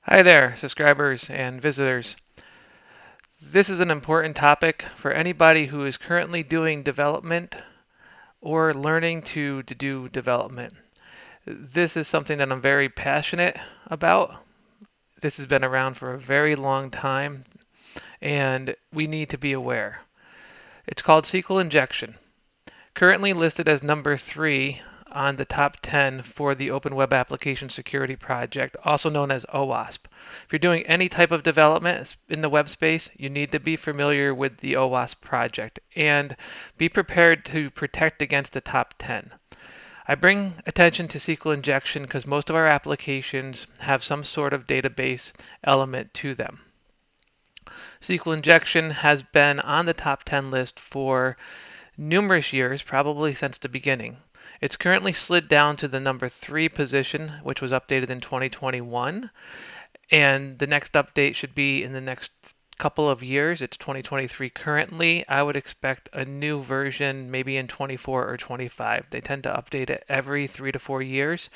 Hi there, subscribers and visitors. This is an important topic for anybody who is currently doing development or learning to do development. This is something that I'm very passionate about. This has been around for a very long time, and we need to be aware. It's called SQL Injection. Currently listed as number 3 on the top 10 for the Open Web Application Security Project, also known as OWASP. If you're doing any type of development in the web space, you need to be familiar with the OWASP project and be prepared to protect against the top 10. I bring attention to SQL injection because most of our applications have some sort of database element to them. SQL injection has been on the top 10 list for numerous years, probably since the beginning. It's currently slid down to the number 3 position, which was updated in 2021, and the next update should be in the next couple of years. It's 2023 currently. I would expect a new version maybe in 24 or 25. They tend to update it every 3 to 4 years.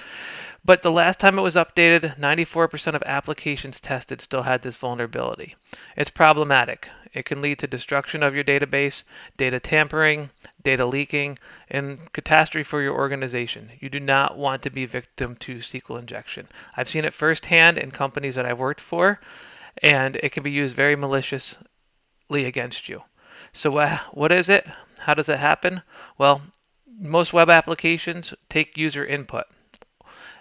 But the last time it was updated, 94% of applications tested still had this vulnerability. It's problematic. It can lead to destruction of your database, data tampering, data leaking, and catastrophe for your organization. You do not want to be victim to SQL injection. I've seen it firsthand in companies that I've worked for, and it can be used very maliciously against you. So what is it? How does it happen? Well, most web applications take user input.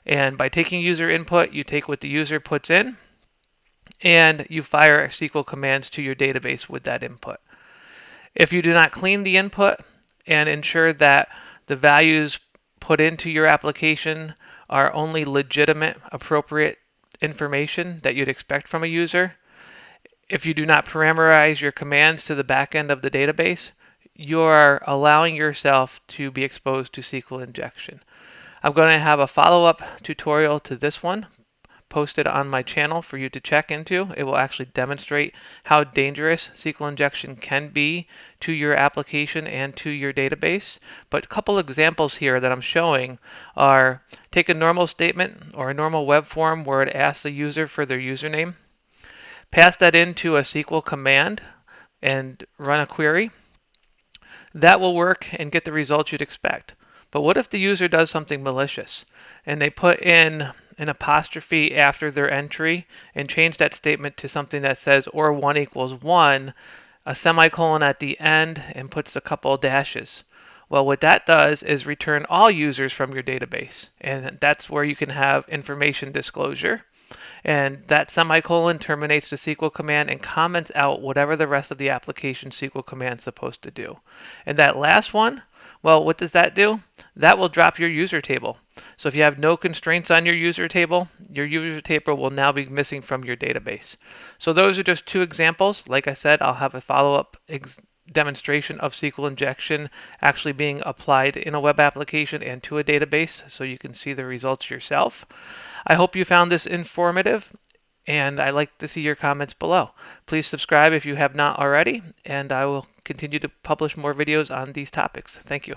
And by taking user input, you take what the user puts in and you fire SQL commands to your database with that input. If you do not clean the input and ensure that the values put into your application are only legitimate, appropriate information that you'd expect from a user, if you do not parameterize your commands to the back end of the database, you are allowing yourself to be exposed to SQL injection. I'm going to have a follow-up tutorial to this one posted on my channel for you to check into. It will actually demonstrate how dangerous SQL injection can be to your application and to your database. But a couple examples here that I'm showing are take a normal statement or a normal web form where it asks a user for their username, pass that into a SQL command and run a query. That will work and get the results you'd expect. But what if the user does something malicious and they put in an apostrophe after their entry and change that statement to something that says or 1 equals 1, a semicolon at the end, and puts a couple of dashes? Well, what that does is return all users from your database, and that's where you can have information disclosure. And that semicolon terminates the SQL command and comments out whatever the rest of the application SQL command is supposed to do. And that last one, well, what does that do? That will drop your user table. So if you have no constraints on your user table will now be missing from your database. So those are just two examples. Like I said, I'll have a follow-up demonstration of SQL injection actually being applied in a web application and to a database so you can see the results yourself. I hope you found this informative, and I'd like to see your comments below. Please subscribe if you have not already, and I will continue to publish more videos on these topics. Thank you.